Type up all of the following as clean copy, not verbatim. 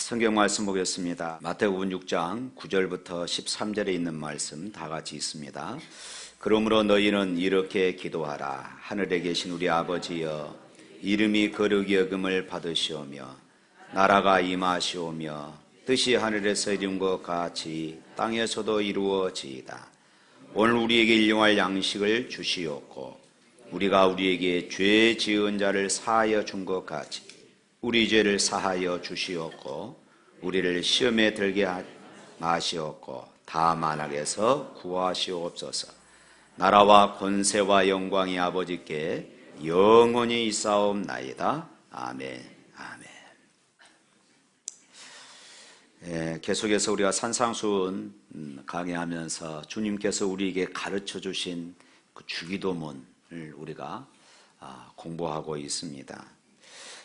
성경 말씀 보겠습니다. 마태복음 6장 9절부터 13절에 있는 말씀 다 같이 있습니다. 그러므로 너희는 이렇게 기도하라. 하늘에 계신 우리 아버지여, 이름이 거룩히 여김을 받으시오며 나라가 임하시오며 뜻이 하늘에서 이룬 것 같이 땅에서도 이루어지이다. 오늘 우리에게 일용할 양식을 주시옵고 우리가 우리에게 죄 지은 자를 사하여 준 것 같이 우리 죄를 사하여 주시옵고 우리를 시험에 들게 마시옵고 다만 악에서 구하시옵소서. 나라와 권세와 영광이 아버지께 영원히 있사옵나이다. 아멘. 아멘. 계속해서 우리가 산상수훈 강의하면서 주님께서 우리에게 가르쳐 주신 그 주기도문을 우리가 공부하고 있습니다.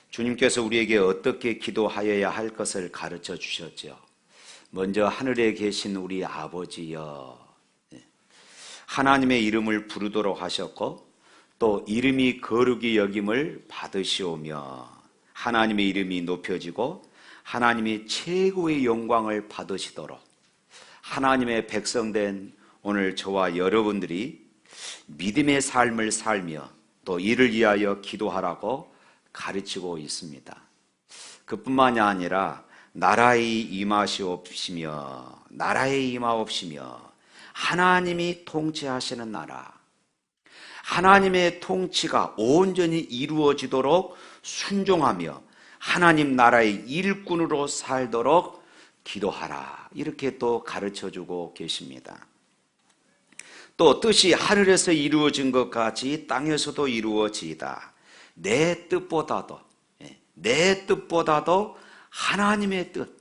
주님께서 우리에게 어떻게 기도하여야 할 것을 가르쳐 주셨죠. 먼저 하늘에 계신 우리 아버지여, 하나님의 이름을 부르도록 하셨고 또 이름이 거룩히 여김을 받으시오며 하나님의 이름이 높여지고 하나님이 최고의 영광을 받으시도록 하나님의 백성된 오늘 저와 여러분들이 믿음의 삶을 살며 또 이를 위하여 기도하라고 가르치고 있습니다. 그뿐만이 아니라 나라의 임하시옵시며 하나님이 통치하시는 나라, 하나님의 통치가 온전히 이루어지도록 순종하며 하나님 나라의 일꾼으로 살도록 기도하라, 이렇게 또 가르쳐주고 계십니다. 또 뜻이 하늘에서 이루어진 것 같이 땅에서도 이루어지이다. 내 뜻보다도 하나님의 뜻,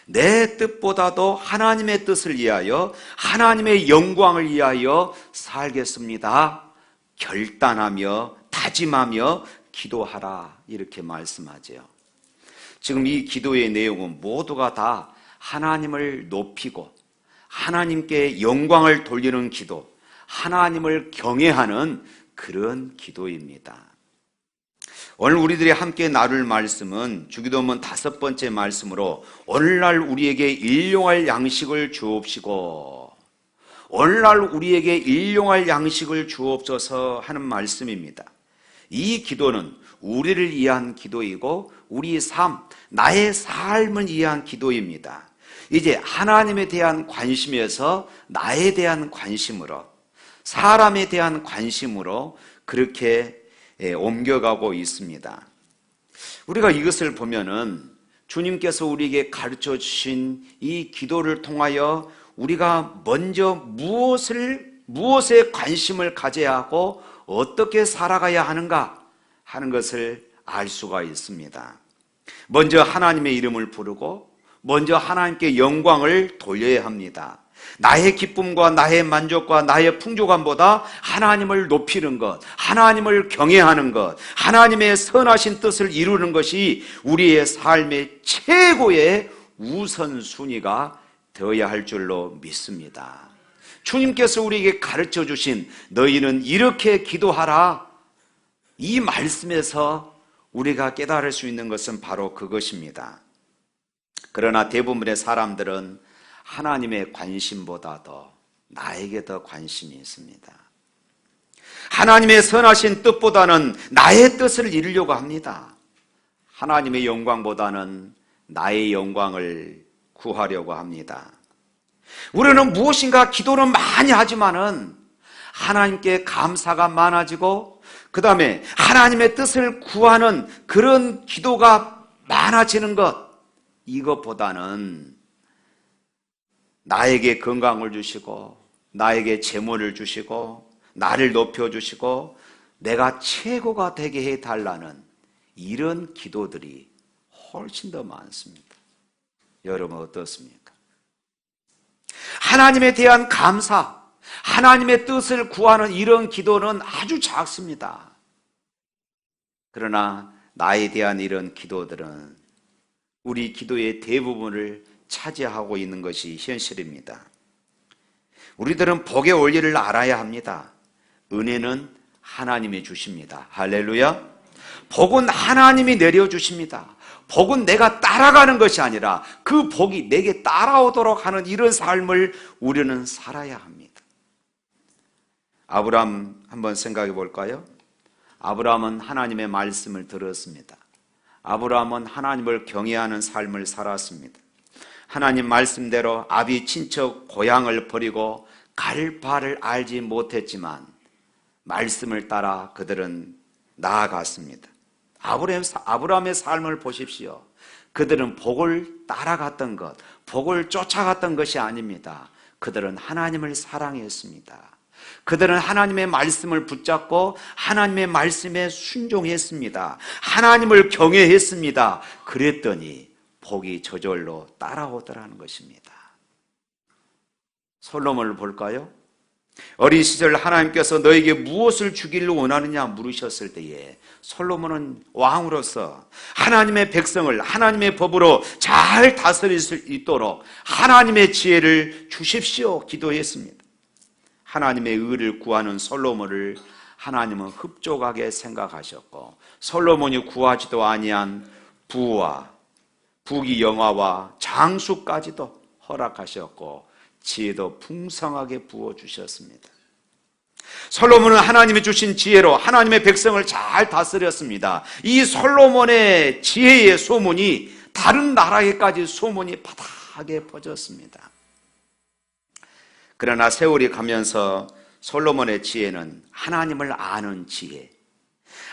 내 뜻보다도 하나님의 뜻을 위하여 하나님의 영광을 위하여 살겠습니다. 결단하며 다짐하며 기도하라, 이렇게 말씀하죠. 지금 이 기도의 내용은 모두가 다 하나님을 높이고 하나님께 영광을 돌리는 기도, 하나님을 경외하는 그런 기도입니다. 오늘 우리들이 함께 나눌 말씀은 주기도문 5번째 말씀으로 오늘날 우리에게 일용할 양식을 주옵시고 오늘날 우리에게 일용할 양식을 주옵소서 하는 말씀입니다. 이 기도는 우리를 위한 기도이고 우리 삶, 나의 삶을 위한 기도입니다. 이제 하나님에 대한 관심에서 나에 대한 관심으로, 사람에 대한 관심으로 그렇게 옮겨가고 있습니다. 우리가 이것을 보면은 주님께서 우리에게 가르쳐 주신 이 기도를 통하여 우리가 먼저 무엇에 관심을 가져야 하고 어떻게 살아가야 하는가 하는 것을 알 수가 있습니다. 먼저 하나님의 이름을 부르고 먼저 하나님께 영광을 돌려야 합니다. 나의 기쁨과 나의 만족과 나의 풍족함보다 하나님을 높이는 것, 하나님을 경외하는 것, 하나님의 선하신 뜻을 이루는 것이 우리의 삶의 최고의 우선순위가 되어야 할 줄로 믿습니다. 주님께서 우리에게 가르쳐 주신 너희는 이렇게 기도하라, 이 말씀에서 우리가 깨달을 수 있는 것은 바로 그것입니다. 그러나 대부분의 사람들은 하나님의 관심보다도 나에게 더 관심이 있습니다. 하나님의 선하신 뜻보다는 나의 뜻을 이루려고 합니다. 하나님의 영광보다는 나의 영광을 구하려고 합니다. 우리는 무엇인가 기도는 많이 하지만은 하나님께 감사가 많아지고 그 다음에 하나님의 뜻을 구하는 그런 기도가 많아지는 것, 이것보다는 나에게 건강을 주시고 나에게 재물을 주시고 나를 높여주시고 내가 최고가 되게 해달라는 이런 기도들이 훨씬 더 많습니다. 여러분 어떻습니까? 하나님에 대한 감사, 하나님의 뜻을 구하는 이런 기도는 아주 작습니다. 그러나 나에 대한 이런 기도들은 우리 기도의 대부분을 차지하고 있는 것이 현실입니다. 우리들은 복의 원리를 알아야 합니다. 은혜는 하나님이 주십니다. 할렐루야. 복은 하나님이 내려주십니다. 복은 내가 따라가는 것이 아니라 그 복이 내게 따라오도록 하는 이런 삶을 우리는 살아야 합니다. 아브라함 한번 생각해 볼까요? 아브라함은 하나님의 말씀을 들었습니다. 아브라함은 하나님을 경외하는 삶을 살았습니다. 하나님 말씀대로 아비 친척 고향을 버리고 갈 바를 알지 못했지만 말씀을 따라 그들은 나아갔습니다. 아브라함의 삶을 보십시오. 그들은 복을 따라갔던 것, 복을 쫓아갔던 것이 아닙니다. 그들은 하나님을 사랑했습니다. 그들은 하나님의 말씀을 붙잡고 하나님의 말씀에 순종했습니다. 하나님을 경외했습니다. 그랬더니 복이 저절로 따라오더라는 것입니다. 솔로몬을 볼까요? 어린 시절 하나님께서 너에게 무엇을 주기를 원하느냐 물으셨을 때에 솔로몬은 왕으로서 하나님의 백성을 하나님의 법으로 잘 다스릴 수 있도록 하나님의 지혜를 주십시오 기도했습니다. 하나님의 의를 구하는 솔로몬을 하나님은 흡족하게 생각하셨고 솔로몬이 구하지도 아니한 부와 부귀 영화와 장수까지도 허락하셨고 지혜도 풍성하게 부어주셨습니다. 솔로몬은 하나님이 주신 지혜로 하나님의 백성을 잘 다스렸습니다. 이 솔로몬의 지혜의 소문이 다른 나라에까지 소문이 바닥에 퍼졌습니다. 그러나 세월이 가면서 솔로몬의 지혜는 하나님을 아는 지혜,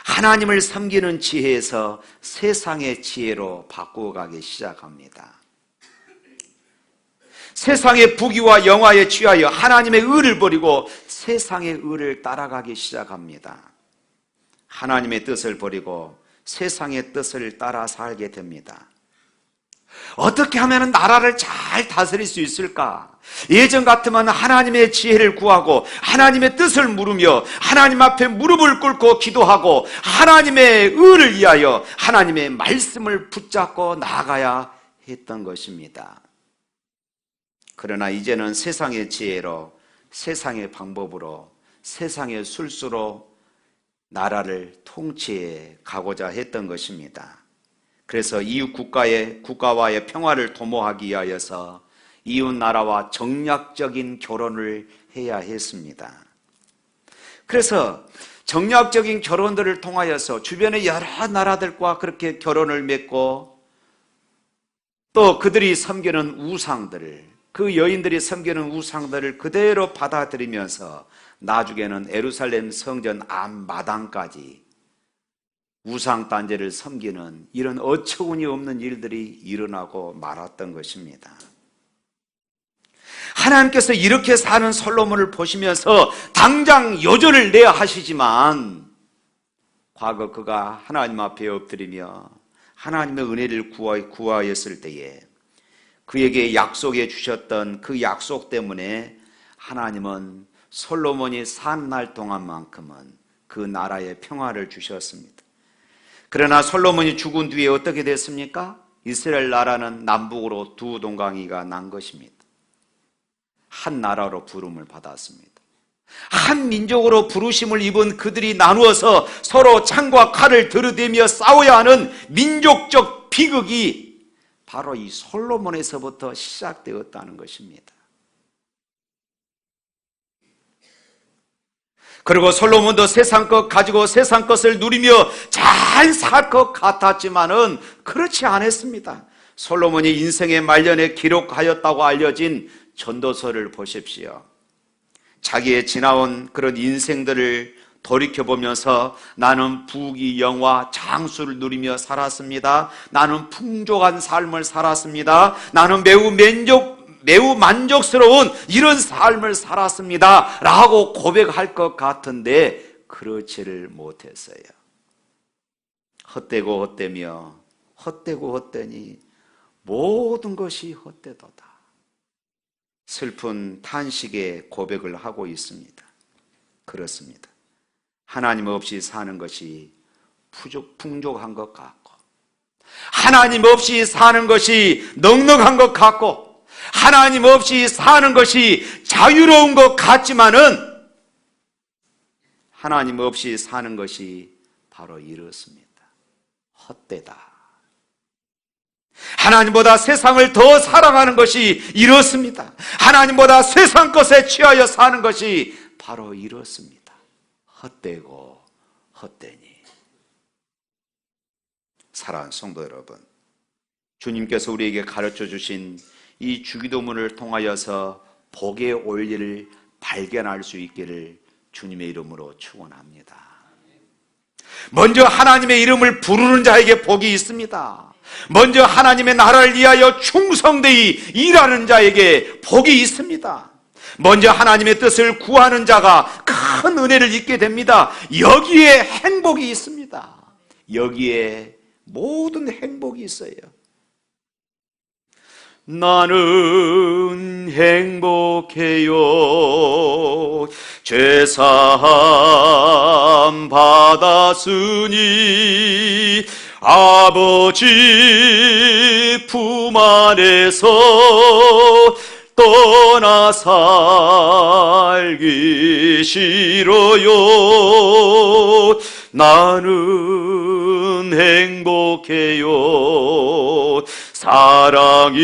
하나님을 섬기는 지혜에서 세상의 지혜로 바꾸어가기 시작합니다. 세상의 부귀와 영화에 취하여 하나님의 의를 버리고 세상의 의를 따라가기 시작합니다. 하나님의 뜻을 버리고 세상의 뜻을 따라 살게 됩니다. 어떻게 하면 나라를 잘 다스릴 수 있을까? 예전 같으면 하나님의 지혜를 구하고 하나님의 뜻을 물으며 하나님 앞에 무릎을 꿇고 기도하고 하나님의 의를 위하여 하나님의 말씀을 붙잡고 나아가야 했던 것입니다. 그러나 이제는 세상의 지혜로, 세상의 방법으로, 세상의 술수로 나라를 통치해 가고자 했던 것입니다. 그래서 이웃 국가와의 평화를 도모하기 위하여서 이웃 나라와 정략적인 결혼을 해야 했습니다. 그래서 정략적인 결혼들을 통하여서 주변의 여러 나라들과 그렇게 결혼을 맺고 또 그들이 섬기는 우상들을, 그 여인들이 섬기는 우상들을 그대로 받아들이면서 나중에는 예루살렘 성전 앞마당까지 우상 단제를 섬기는 이런 어처구니 없는 일들이 일어나고 말았던 것입니다. 하나님께서 이렇게 사는 솔로몬을 보시면서 당장 여절을 내야 하시지만 과거 그가 하나님 앞에 엎드리며 하나님의 은혜를 구하였을 때에 그에게 약속해 주셨던 그 약속 때문에 하나님은 솔로몬이 산 날 동안만큼은 그 나라에 평화를 주셨습니다. 그러나 솔로몬이 죽은 뒤에 어떻게 됐습니까? 이스라엘 나라는 남북으로 두 동강이가 난 것입니다. 한 나라로 부름을 받았습니다. 한 민족으로 부르심을 입은 그들이 나누어서 서로 창과 칼을 들이대며 싸워야 하는 민족적 비극이 바로 이 솔로몬에서부터 시작되었다는 것입니다. 그리고 솔로몬도 세상 것 가지고 세상 것을 누리며 잘 살 것 같았지만은 그렇지 않았습니다. 솔로몬이 인생의 말년에 기록하였다고 알려진 전도서를 보십시오. 자기의 지나온 그런 인생들을 돌이켜보면서 나는 부귀 영화 장수를 누리며 살았습니다. 나는 풍족한 삶을 살았습니다. 나는 매우 만족스러운 이런 삶을 살았습니다 라고 고백할 것 같은데 그렇지를 못했어요. 헛되고 헛되며 헛되고 헛되니 모든 것이 헛되도다. 슬픈 탄식의 고백을 하고 있습니다. 그렇습니다. 하나님 없이 사는 것이 풍족한 것 같고 하나님 없이 사는 것이 넉넉한 것 같고 하나님 없이 사는 것이 자유로운 것 같지만은 하나님 없이 사는 것이 바로 이렇습니다. 헛되다. 하나님보다 세상을 더 사랑하는 것이 이렇습니다. 하나님보다 세상 것에 취하여 사는 것이 바로 이렇습니다. 헛되고 헛되니. 사랑하는 성도 여러분, 주님께서 우리에게 가르쳐 주신 이 주기도문을 통하여서 복의 원리를 발견할 수 있기를 주님의 이름으로 축원합니다. 먼저 하나님의 이름을 부르는 자에게 복이 있습니다. 먼저 하나님의 나라를 위하여 충성되이 일하는 자에게 복이 있습니다. 먼저 하나님의 뜻을 구하는 자가 큰 은혜를 입게 됩니다. 여기에 행복이 있습니다. 여기에 모든 행복이 있어요. 나는 행복해요. 죄사함 받았으니 아버지 품 안에서 떠나 살기 싫어요. 나는 행복해요. 사랑이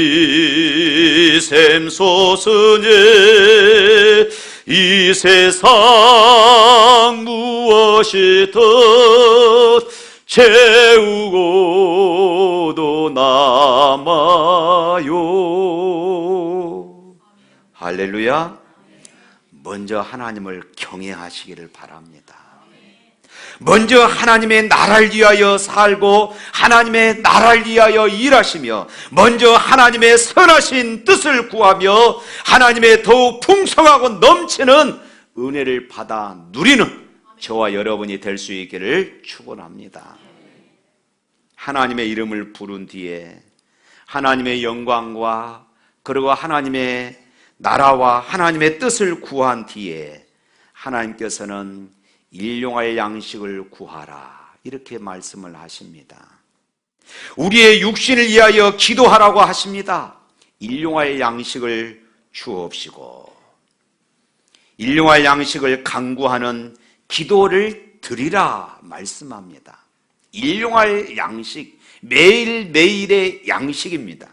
샘솟으니 이 세상 무엇이든 채우고도 남아요. 할렐루야. 먼저 하나님을 경외하시기를 바랍니다. 먼저 하나님의 나라를 위하여 살고 하나님의 나라를 위하여 일하시며 먼저 하나님의 선하신 뜻을 구하며 하나님의 더욱 풍성하고 넘치는 은혜를 받아 누리는 저와 여러분이 될 수 있기를 축원합니다. 하나님의 이름을 부른 뒤에 하나님의 영광과 그리고 하나님의 나라와 하나님의 뜻을 구한 뒤에 하나님께서는 일용할 양식을 구하라 이렇게 말씀을 하십니다. 우리의 육신을 위하여 기도하라고 하십니다. 일용할 양식을 주옵시고 일용할 양식을 간구하는 기도를 드리라 말씀합니다. 일용할 양식, 매일매일의 양식입니다.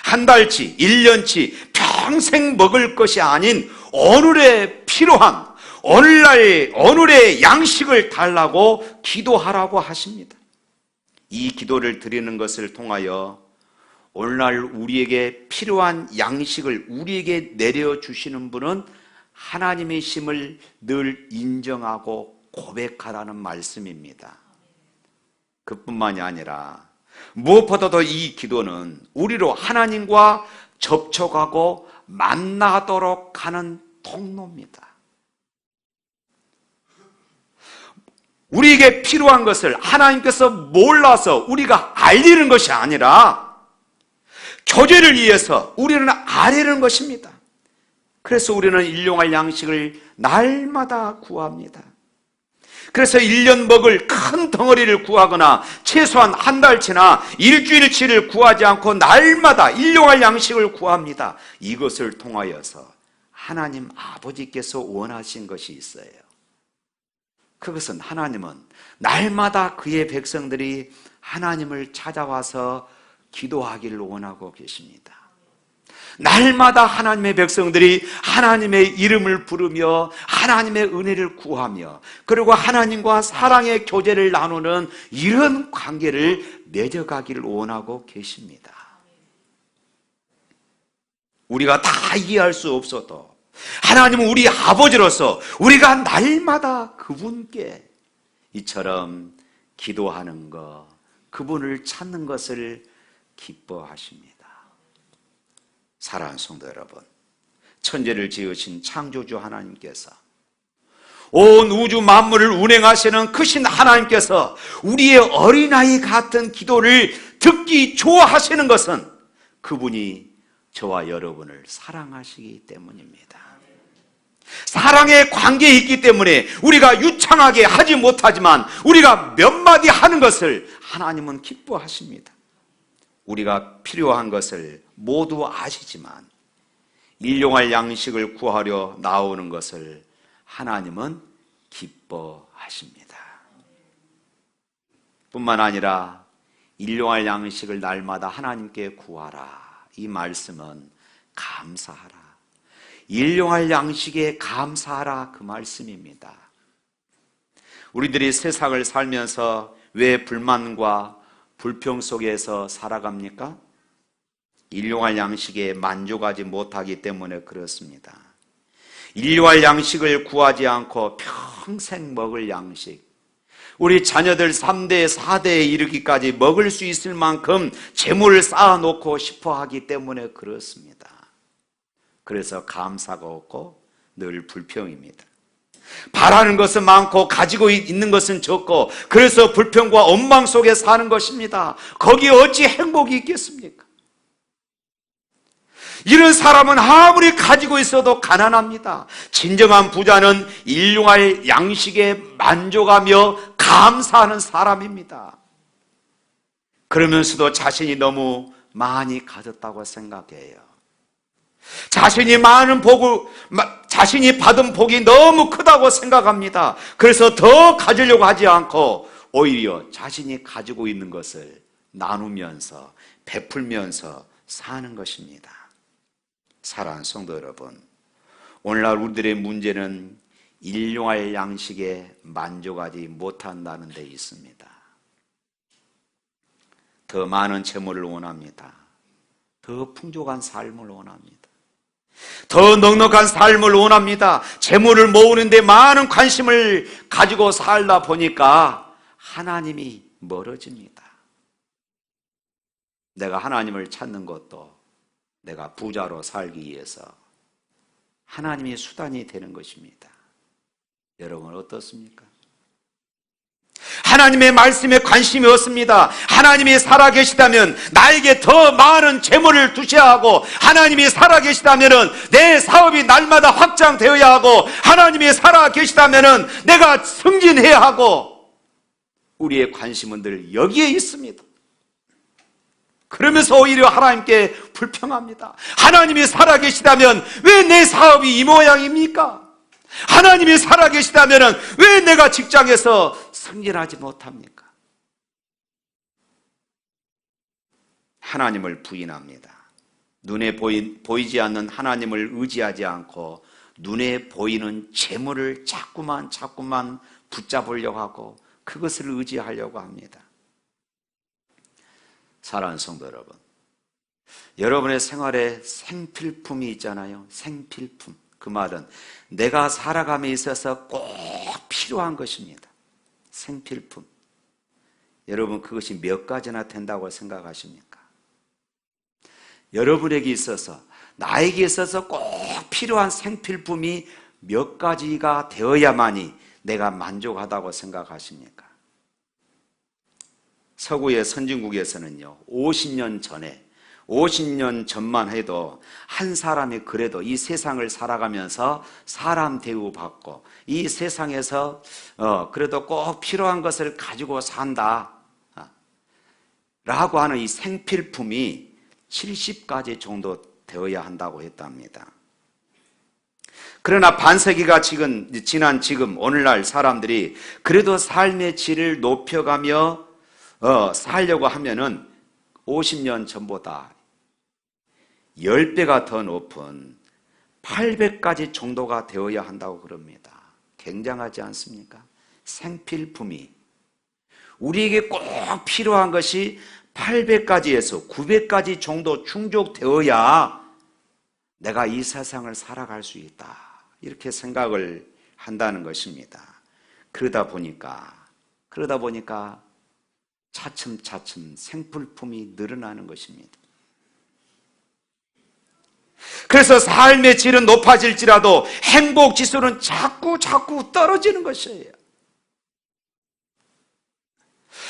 한 달치, 1년치 평생 먹을 것이 아닌 오늘에 필요한 오늘의 양식을 달라고 기도하라고 하십니다. 이 기도를 드리는 것을 통하여 오늘날 우리에게 필요한 양식을 우리에게 내려주시는 분은 하나님이심을 늘 인정하고 고백하라는 말씀입니다. 그뿐만이 아니라 무엇보다도 이 기도는 우리로 하나님과 접촉하고 만나도록 하는 통로입니다. 우리에게 필요한 것을 하나님께서 몰라서 우리가 알리는 것이 아니라 교제를 위해서 우리는 아뢰는 것입니다. 그래서 우리는 일용할 양식을 날마다 구합니다. 그래서 1년 먹을 큰 덩어리를 구하거나 최소한 한 달치나 일주일치를 구하지 않고 날마다 일용할 양식을 구합니다. 이것을 통하여서 하나님 아버지께서 원하신 것이 있어요. 그것은 하나님은 날마다 그의 백성들이 하나님을 찾아와서 기도하기를 원하고 계십니다. 날마다 하나님의 백성들이 하나님의 이름을 부르며 하나님의 은혜를 구하며 그리고 하나님과 사랑의 교제를 나누는 이런 관계를 맺어가기를 원하고 계십니다. 우리가 다 이해할 수 없어도 하나님은 우리 아버지로서 우리가 날마다 그분께 이처럼 기도하는 것, 그분을 찾는 것을 기뻐하십니다. 사랑하는 성도 여러분, 천지를 지으신 창조주 하나님께서 온 우주 만물을 운행하시는 크신 하나님께서 우리의 어린아이 같은 기도를 듣기 좋아하시는 것은 그분이 저와 여러분을 사랑하시기 때문입니다. 사랑의 관계에 있기 때문에 우리가 유창하게 하지 못하지만 우리가 몇 마디 하는 것을 하나님은 기뻐하십니다. 우리가 필요한 것을 모두 아시지만 일용할 양식을 구하려 나오는 것을 하나님은 기뻐하십니다. 뿐만 아니라 일용할 양식을 날마다 하나님께 구하라. 이 말씀은 감사하라. 일용할 양식에 감사하라, 그 말씀입니다. 우리들이 세상을 살면서 왜 불만과 불평 속에서 살아갑니까? 일용할 양식에 만족하지 못하기 때문에 그렇습니다. 일용할 양식을 구하지 않고 평생 먹을 양식, 우리 자녀들 3대, 4대에 이르기까지 먹을 수 있을 만큼 재물을 쌓아놓고 싶어 하기 때문에 그렇습니다. 그래서 감사가 없고 늘 불평입니다. 바라는 것은 많고 가지고 있는 것은 적고, 그래서 불평과 원망 속에 사는 것입니다. 거기에 어찌 행복이 있겠습니까? 이런 사람은 아무리 가지고 있어도 가난합니다. 진정한 부자는 일용할 양식에 만족하며 감사하는 사람입니다. 그러면서도 자신이 너무 많이 가졌다고 생각해요. 자신이 받은 복이 너무 크다고 생각합니다. 그래서 더 가지려고 하지 않고 오히려 자신이 가지고 있는 것을 나누면서 베풀면서 사는 것입니다. 사랑하는 성도 여러분, 오늘날 우리들의 문제는 일용할 양식에 만족하지 못한다는 데 있습니다. 더 많은 재물을 원합니다. 더 풍족한 삶을 원합니다. 더 넉넉한 삶을 원합니다. 재물을 모으는 데 많은 관심을 가지고 살다 보니까 하나님이 멀어집니다. 내가 하나님을 찾는 것도 내가 부자로 살기 위해서 하나님이 수단이 되는 것입니다. 여러분 어떻습니까? 하나님의 말씀에 관심이 없습니다. 하나님이 살아계시다면 나에게 더 많은 재물을 두셔야 하고, 하나님이 살아계시다면 내 사업이 날마다 확장되어야 하고, 하나님이 살아계시다면 내가 승진해야 하고, 우리의 관심은 늘 여기에 있습니다. 그러면서 오히려 하나님께 불평합니다. 하나님이 살아계시다면 왜 내 사업이 이 모양입니까? 하나님이 살아계시다면 왜 내가 직장에서 승진하지 못합니까? 하나님을 부인합니다. 눈에 보이지 않는 하나님을 의지하지 않고 눈에 보이는 재물을 자꾸만 붙잡으려고 하고 그것을 의지하려고 합니다. 사랑하는 성도 여러분, 여러분의 생활에 생필품이 있잖아요. 생필품. 그 말은 내가 살아감에 있어서 꼭 필요한 것입니다. 생필품. 여러분 그것이 몇 가지나 된다고 생각하십니까? 여러분에게 있어서, 나에게 있어서 꼭 필요한 생필품이 몇 가지가 되어야만이 내가 만족하다고 생각하십니까? 서구의 선진국에서는요, 50년 전만 해도 한 사람이 그래도 이 세상을 살아가면서 사람 대우받고 이 세상에서 그래도 꼭 필요한 것을 가지고 산다 라고 하는 이 생필품이 70가지 정도 되어야 한다고 했답니다. 그러나 반세기가 지난 지금 오늘날 사람들이 그래도 삶의 질을 높여가며 살려고 하면은 50년 전보다 10배가 더 높은 800가지 정도가 되어야 한다고 그럽니다. 굉장하지 않습니까? 생필품이 우리에게 꼭 필요한 것이 800가지에서 900가지 정도 충족되어야 내가 이 세상을 살아갈 수 있다, 이렇게 생각을 한다는 것입니다. 그러다 보니까 차츰 생필품이 늘어나는 것입니다. 그래서 삶의 질은 높아질지라도 행복 지수는 자꾸 떨어지는 것이에요.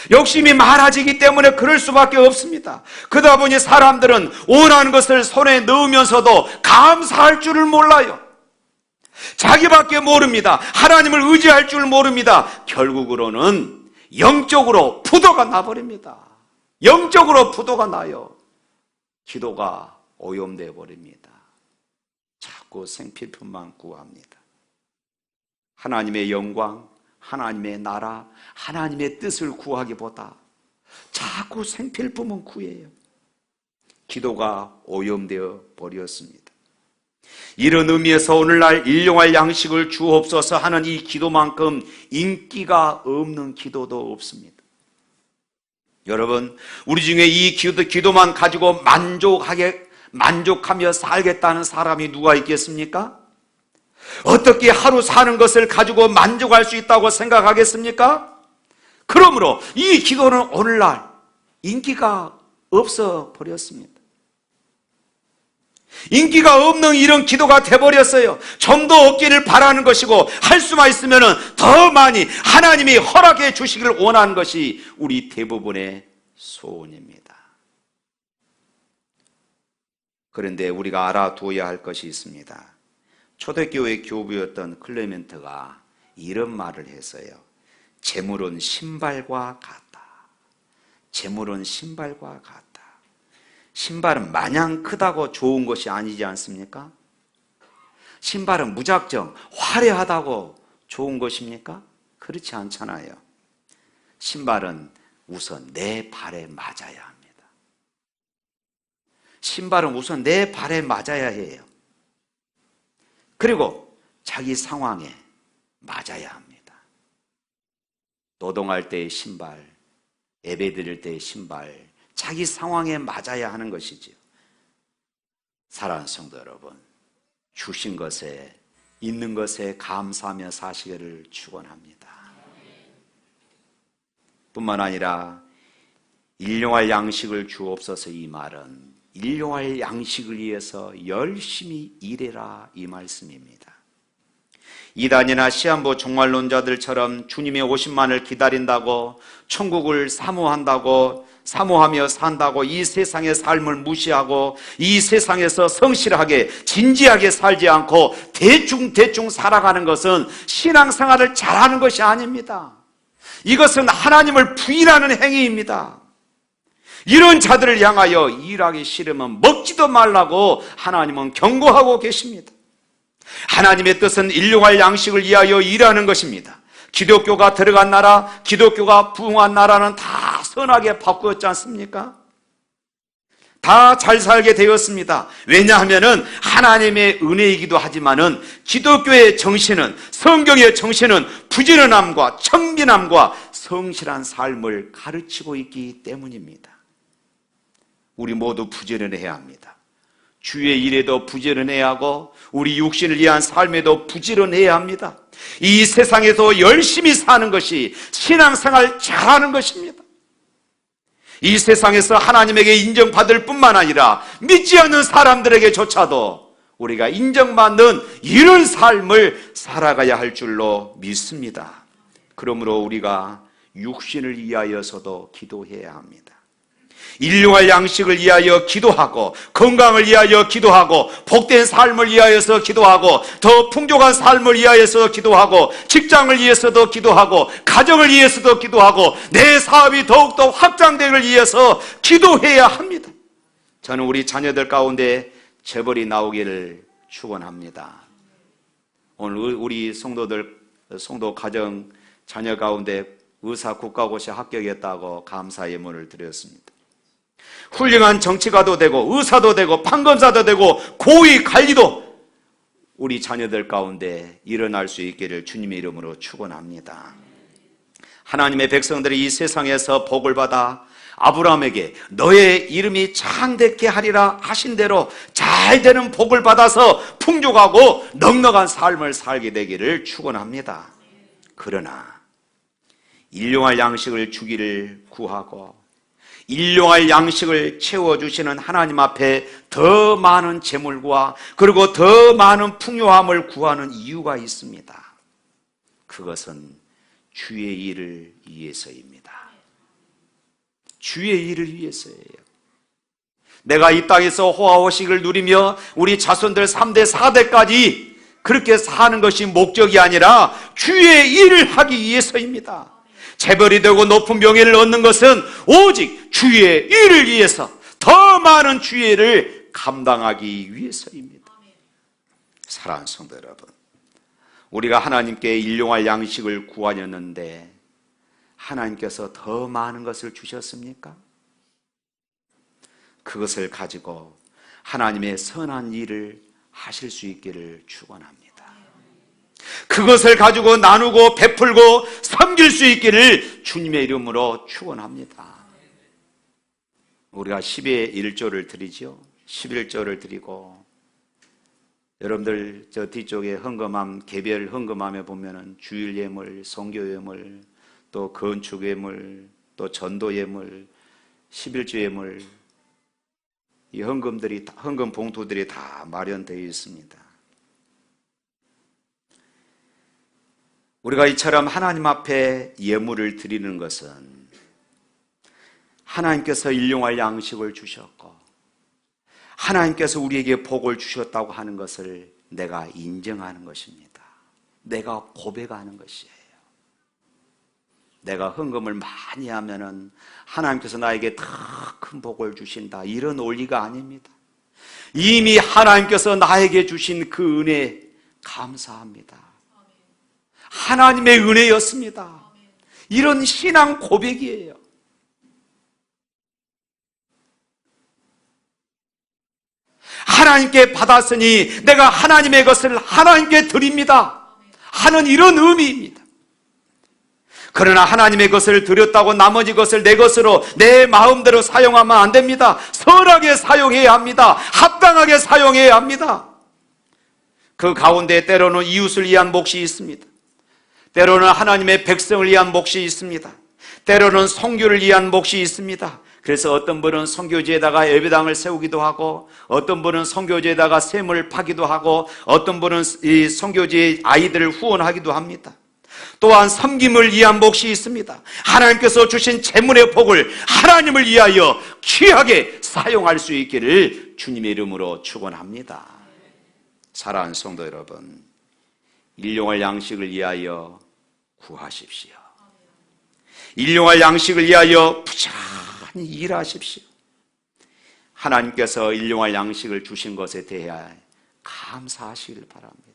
욕심이 많아지기 때문에 그럴 수밖에 없습니다. 그러다 보니 사람들은 원하는 것을 손에 넣으면서도 감사할 줄을 몰라요. 자기밖에 모릅니다. 하나님을 의지할 줄 모릅니다. 결국으로는 영적으로 부도가 나버립니다. 영적으로 부도가 나요. 기도가 오염되어 버립니다. 자꾸 생필품만 구합니다. 하나님의 영광, 하나님의 나라, 하나님의 뜻을 구하기보다 자꾸 생필품은 구해요. 기도가 오염되어 버렸습니다. 이런 의미에서 오늘날 일용할 양식을 주옵소서 하는 이 기도만큼 인기가 없는 기도도 없습니다. 여러분, 우리 중에 이 기도만 가지고 만족하며 살겠다는 사람이 누가 있겠습니까? 어떻게 하루 사는 것을 가지고 만족할 수 있다고 생각하겠습니까? 그러므로 이 기도는 오늘날 인기가 없어 버렸습니다. 인기가 없는 이런 기도가 돼버렸어요. 좀 더 얻기를 바라는 것이고, 할 수만 있으면 더 많이 하나님이 허락해 주시기를 원하는 것이 우리 대부분의 소원입니다. 그런데 우리가 알아두어야 할 것이 있습니다. 초대교회 교부였던 클레멘트가 이런 말을 했어요. 재물은 신발과 같다. 재물은 신발과 같다. 신발은 마냥 크다고 좋은 것이 아니지 않습니까? 신발은 무작정 화려하다고 좋은 것입니까? 그렇지 않잖아요. 신발은 우선 내 발에 맞아야 합니다. 신발은 우선 내 발에 맞아야 해요. 그리고 자기 상황에 맞아야 합니다. 노동할 때의 신발, 예배드릴 때의 신발, 자기 상황에 맞아야 하는 것이지요. 사랑하는 성도 여러분, 주신 것에, 있는 것에 감사하며 사시기를 축원합니다. 뿐만 아니라 일용할 양식을 주옵소서, 이 말은 일용할 양식을 위해서 열심히 일해라, 이 말씀입니다. 이단이나 시한부 종말론자들처럼 주님의 오심만을 기다린다고, 천국을 사모하며 산다고 이 세상의 삶을 무시하고 이 세상에서 성실하게 진지하게 살지 않고 대충 살아가는 것은 신앙생활을 잘하는 것이 아닙니다. 이것은 하나님을 부인하는 행위입니다. 이런 자들을 향하여 일하기 싫으면 먹지도 말라고 하나님은 경고하고 계십니다. 하나님의 뜻은 일용할 양식을 위하여 일하는 것입니다. 기독교가 들어간 나라, 기독교가 부흥한 나라는 다 선하게 바꾸었지 않습니까? 다 잘 살게 되었습니다. 왜냐하면 하나님의 은혜이기도 하지만은 기독교의 정신은, 성경의 정신은 부지런함과 청빈함과 성실한 삶을 가르치고 있기 때문입니다. 우리 모두 부지런해야 합니다. 주의 일에도 부지런해야 하고 우리 육신을 위한 삶에도 부지런해야 합니다. 이 세상에서 열심히 사는 것이 신앙생활 잘하는 것입니다. 이 세상에서 하나님에게 인정받을 뿐만 아니라 믿지 않는 사람들에게조차도 우리가 인정받는 이런 삶을 살아가야 할 줄로 믿습니다. 그러므로 우리가 육신을 위하여서도 기도해야 합니다. 일용할 양식을 위하여 기도하고, 건강을 위하여 기도하고, 복된 삶을 위하여서 기도하고, 더 풍족한 삶을 위하여서 기도하고, 직장을 위해서도 기도하고, 가정을 위해서도 기도하고, 내 사업이 더욱더 확장되기를 위해서 기도해야 합니다. 저는 우리 자녀들 가운데 재벌이 나오기를 축원합니다. 오늘 우리 성도 가정 자녀 가운데 의사 국가고시 합격했다고 감사 예물을 드렸습니다. 훌륭한 정치가도 되고 의사도 되고 판검사도 되고 고위 관리도 우리 자녀들 가운데 일어날 수 있기를 주님의 이름으로 축원합니다. 하나님의 백성들이 이 세상에서 복을 받아 아브라함에게 너의 이름이 창대케 하리라 하신 대로 잘 되는 복을 받아서 풍족하고 넉넉한 삶을 살게 되기를 축원합니다. 그러나 일용할 양식을 주기를 구하고 일용할 양식을 채워주시는 하나님 앞에 더 많은 재물과 그리고 더 많은 풍요함을 구하는 이유가 있습니다. 그것은 주의 일을 위해서입니다. 주의 일을 위해서예요. 내가 이 땅에서 호화호식을 누리며 우리 자손들 3대 4대까지 그렇게 사는 것이 목적이 아니라 주의 일을 하기 위해서입니다. 재벌이 되고 높은 명예를 얻는 것은 오직 주의 일을 위해서, 더 많은 주의 일을 감당하기 위해서입니다. 사랑하는 성도 여러분, 우리가 하나님께 일용할 양식을 구하였는데 하나님께서 더 많은 것을 주셨습니까? 그것을 가지고 하나님의 선한 일을 하실 수 있기를 축원합니다. 그것을 가지고 나누고 베풀고 섬길 수 있기를 주님의 이름으로 축원합니다. 우리가 10의 1조를 드리죠. 11조를 드리고, 여러분들 저 뒤쪽에 헌금함, 개별 헌금함에 보면은 주일 예물, 선교 예물, 또 건축 예물, 또 전도 예물, 11조 예물, 이 헌금들이, 헌금 봉투들이 다 마련되어 있습니다. 우리가 이처럼 하나님 앞에 예물을 드리는 것은 하나님께서 일용할 양식을 주셨고 하나님께서 우리에게 복을 주셨다고 하는 것을 내가 인정하는 것입니다. 내가 고백하는 것이에요. 내가 헌금을 많이 하면은 하나님께서 나에게 더 큰 복을 주신다, 이런 원리가 아닙니다. 이미 하나님께서 나에게 주신 그 은혜 감사합니다. 하나님의 은혜였습니다. 이런 신앙 고백이에요. 하나님께 받았으니 내가 하나님의 것을 하나님께 드립니다 하는 이런 의미입니다. 그러나 하나님의 것을 드렸다고 나머지 것을 내 것으로 내 마음대로 사용하면 안 됩니다. 선하게 사용해야 합니다. 합당하게 사용해야 합니다. 그 가운데 때로는 이웃을 위한 몫이 있습니다. 때로는 하나님의 백성을 위한 몫이 있습니다. 때로는 선교를 위한 몫이 있습니다. 그래서 어떤 분은 선교지에다가 예배당을 세우기도 하고, 어떤 분은 선교지에다가 샘을 파기도 하고, 어떤 분은 이 선교지의 아이들을 후원하기도 합니다. 또한 섬김을 위한 몫이 있습니다. 하나님께서 주신 재물의 복을 하나님을 위하여 귀하게 사용할 수 있기를 주님의 이름으로 축원합니다. 사랑하는 성도 여러분, 일용할 양식을 위하여 구하십시오. 일용할 양식을 위하여 부지런히 일하십시오. 하나님께서 일용할 양식을 주신 것에 대해 감사하시길 바랍니다.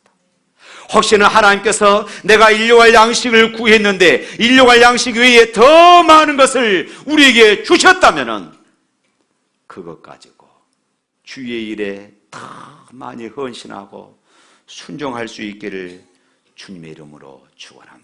혹시나 하나님께서 내가 일용할 양식을 구했는데 일용할 양식 외에 더 많은 것을 우리에게 주셨다면 그것 가지고 주의 일에 더 많이 헌신하고 순종할 수 있기를 주님의 이름으로 축원합니다.